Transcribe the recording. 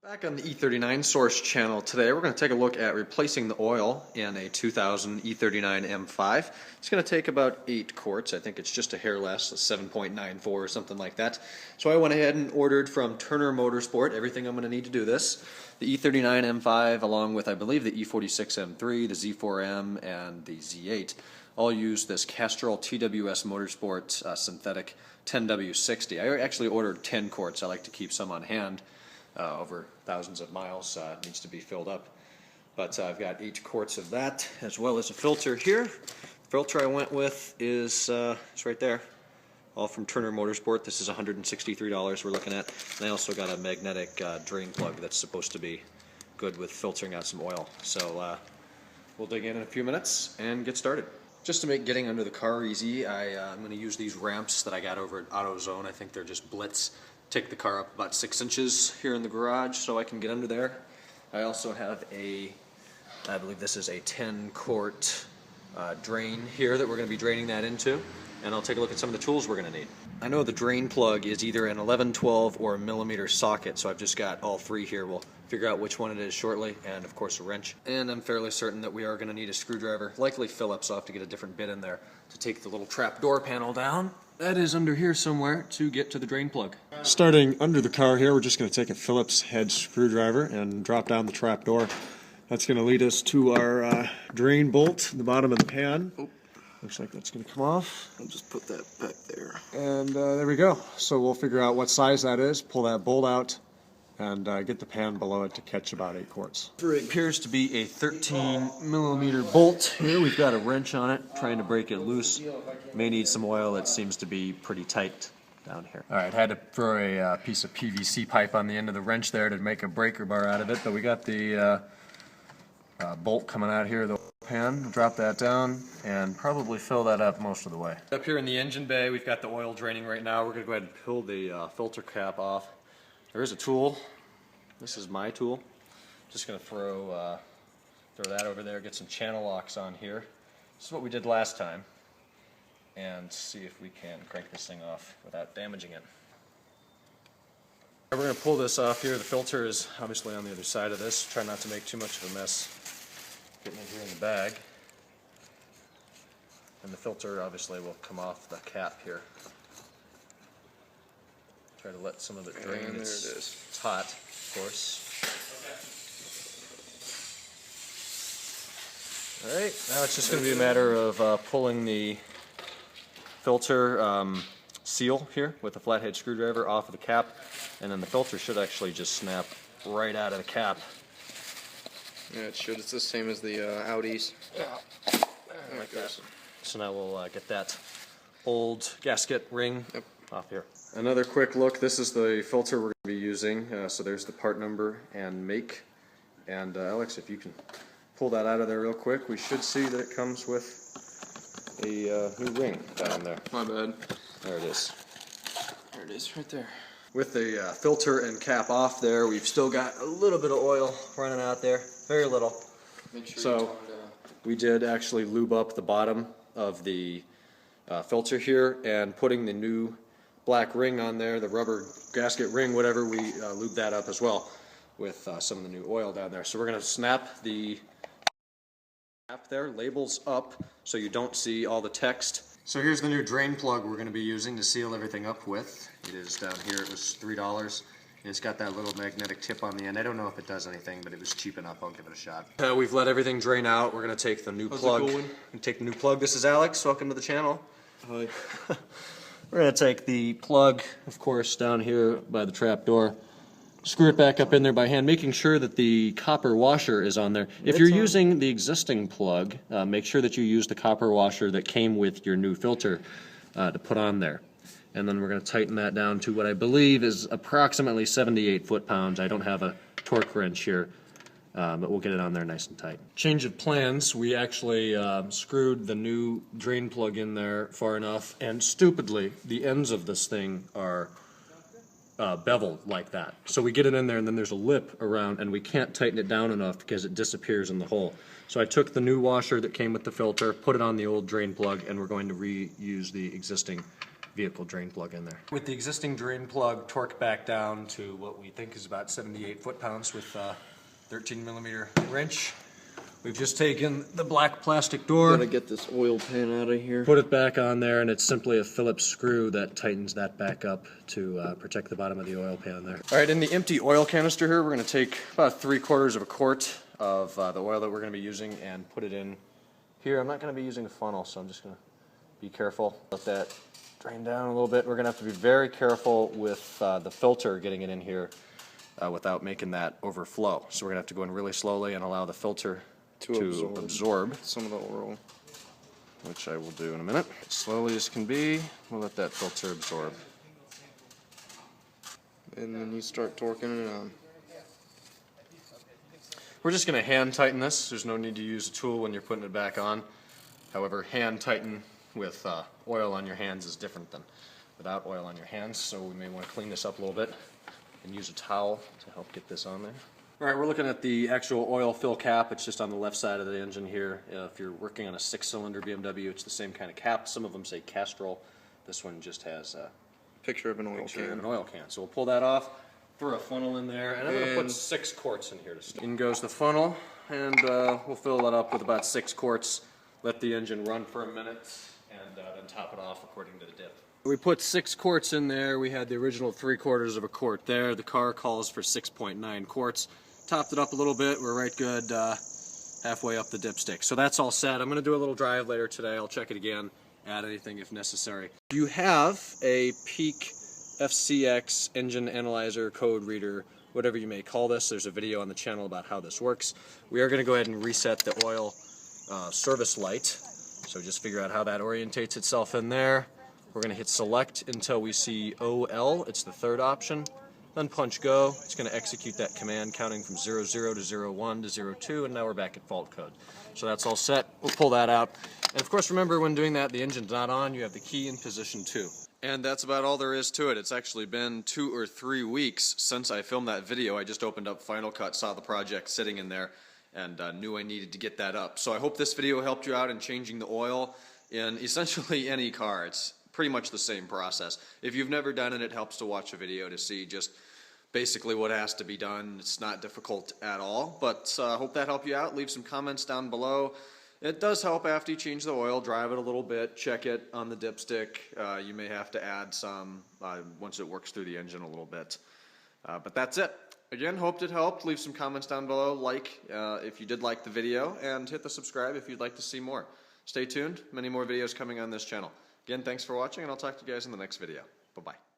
Back on the E39 source channel today, we're going to take a look at replacing the oil in a 2000 E39 M5. It's going to take about 8 quarts. I think it's just a hair less, 7.94 or something like that. So I went ahead and ordered from Turner Motorsport everything I'm going to need to do this. The E39 M5 along with I believe the E46 M3, the Z4M, and the Z8 all use this Castrol TWS Motorsport synthetic 10W60. I actually ordered 10 quarts. I like to keep some on hand. Over thousands of miles, needs to be filled up. But I've got 8 quarts of that, as well as a filter here. The filter I went with is it's right there, all from Turner Motorsport. This is $163 we're looking at. And I also got a magnetic drain plug that's supposed to be good with filtering out some oil. So we'll dig in a few minutes and get started. Just to make getting under the car easy, I'm going to use these ramps that I got over at AutoZone. I think they're just Blitz. Take the car up about 6 inches here in the garage so I can get under there. I also have I believe this is a 10 quart drain here that we're going to be draining that into, and I'll take a look at some of the tools we're going to need. I know the drain plug is either an 11, 12, or a millimeter socket, so I've just got all 3 here. We'll figure out which one it is shortly, and of course a wrench. And I'm fairly certain that we are going to need a screwdriver, likely Phillips. I'll have to get a different bit in there to take the little trap door panel down. That is under here somewhere to get to the drain plug. Starting under the car here, we're just going to take a Phillips head screwdriver and drop down the trap door. That's going to lead us to our drain bolt in the bottom of the pan. Oh. Looks like that's going to come off. I'll just put that back there. And there we go. So we'll figure out what size that is, pull that bolt out, and get the pan below it to catch about 8 quarts. It appears to be a 13 millimeter bolt here. We've got a wrench on it, trying to break it loose. May need some oil. It seems to be pretty tight down here. Alright, had to throw a piece of PVC pipe on the end of the wrench there to make a breaker bar out of it, but we got the bolt coming out here, the pan. We'll drop that down and probably fill that up most of the way. Up here in the engine bay, we've got the oil draining right now. We're going to go ahead and pull the filter cap off. There is a tool. This is my tool. Just going to throw that over there, get some channel locks on here. This is what we did last time, and see if we can crank this thing off without damaging it. We're going to pull this off here. The filter is obviously on the other side of this. Try not to make too much of a mess getting it here in the bag. And the filter obviously will come off the cap here. Try to let some of it drain. And it's, there it is. It's hot, of course. Alright, now it's just going to be a matter of pulling the filter seal here with a flathead screwdriver off of the cap, and then the filter should actually just snap right out of the cap. Yeah, it should. It's the same as the Audis. Yeah. Like that. So now we'll get that old gasket ring off here. Another quick look. This is the filter we're going to be using. So there's the part number and make. And Alex, if you can pull that out of there real quick, we should see that it comes with a new ring down there. My bad. There it is. There it is, right there. With the filter and cap off there, we've still got a little bit of oil running out there. Very little. Make sure So we did actually lube up the bottom of the filter here, and putting the new black ring on there, the rubber gasket ring, whatever, we lubed that up as well with some of the new oil down there. So we're going to snap the cap there, labels up, so you don't see all the text. So here's the new drain plug we're going to be using to seal everything up with. It is down here. It was $3. And it's got that little magnetic tip on the end. I don't know if it does anything, but it was cheap enough. I'll give it a shot. We've let everything drain out. We're going to take the new plug. Take the new plug. This is Alex. Welcome to the channel. Hi. We're going to take the plug, of course, down here by the trap door. Screw it back up in there by hand, making sure that the copper washer is on there. If you're using the existing plug, make sure that you use the copper washer that came with your new filter to put on there. And then we're going to tighten that down to what I believe is approximately 78 foot-pounds. I don't have a torque wrench here, but we'll get it on there nice and tight. Change of plans. We actually screwed the new drain plug in there far enough, and stupidly, the ends of this thing are beveled like that. So we get it in there, and then there's a lip around, and we can't tighten it down enough because it disappears in the hole. So I took the new washer that came with the filter, put it on the old drain plug, and we're going to reuse the existing vehicle drain plug in there. With the existing drain plug torqued back down to what we think is about 78 foot-pounds with a 13mm wrench, we've just taken the black plastic door, Gotta get this oil pan out of here. put it back on there, and it's simply a Phillips screw that tightens that back up to protect the bottom of the oil pan there. All right, in the empty oil canister here, we're going to take about 3/4 of a quart of the oil that we're going to be using and put it in here. I'm not going to be using a funnel, so I'm just going to be careful. Let that drain down a little bit. We're going to have to be very careful with the filter getting it in here without making that overflow. So we're going to have to go in really slowly and allow the filter to absorb some of the oil, which I will do in a minute. As slowly as can be, we'll let that filter absorb. and then you start torquing it on. We're just going to hand tighten this. There's no need to use a tool when you're putting it back on. However, hand tighten with oil on your hands is different than without oil on your hands, so we may want to clean this up a little bit and use a towel to help get this on there. All right, we're looking at the actual oil fill cap. It's just on the left side of the engine here. If you're working on a 6-cylinder BMW, it's the same kind of cap. Some of them say Castrol. This one just has a Picture of an oil picture of can. an oil can. So we'll pull that off, throw a funnel in there, and I'm going to put 6 quarts in here to start. In goes the funnel, and we'll fill that up with about 6 quarts. Let the engine run for a minute, and then top it off according to the dip. We put 6 quarts in there. We had the original 3/4 of a quart there. The car calls for 6.9 quarts. Topped it up a little bit. We're right good halfway up the dipstick. So that's all set. I'm going to do a little drive later today. I'll check it again, add anything if necessary. You have a Peak FCX engine analyzer, code reader, whatever you may call this. There's a video on the channel about how this works. We are going to go ahead and reset the oil service light. So just figure out how that orientates itself in there. We're going to hit select until we see OL. It's the third option. Then punch go. It's going to execute that command counting from 00 to 01 to 02, and now we're back at fault code. So that's all set. We'll pull that out. And of course, remember when doing that, the engine's not on. You have the key in position 2. And that's about all there is to it. It's actually been 2 or 3 weeks since I filmed that video. I just opened up Final Cut, saw the project sitting in there, and knew I needed to get that up. So I hope this video helped you out in changing the oil in essentially any car. It's pretty much the same process. If you've never done it, it helps to watch a video to see just basically what has to be done. It's not difficult at all, but I hope that helped you out. Leave some comments down below. It does help after you change the oil. Drive it a little bit, check it on the dipstick. You may have to add some once it works through the engine a little bit. But that's it. Again, hoped it helped. Leave some comments down below, if you did like the video, and hit the subscribe if you'd like to see more. Stay tuned, many more videos coming on this channel. Again, thanks for watching, and I'll talk to you guys in the next video. Bye-bye.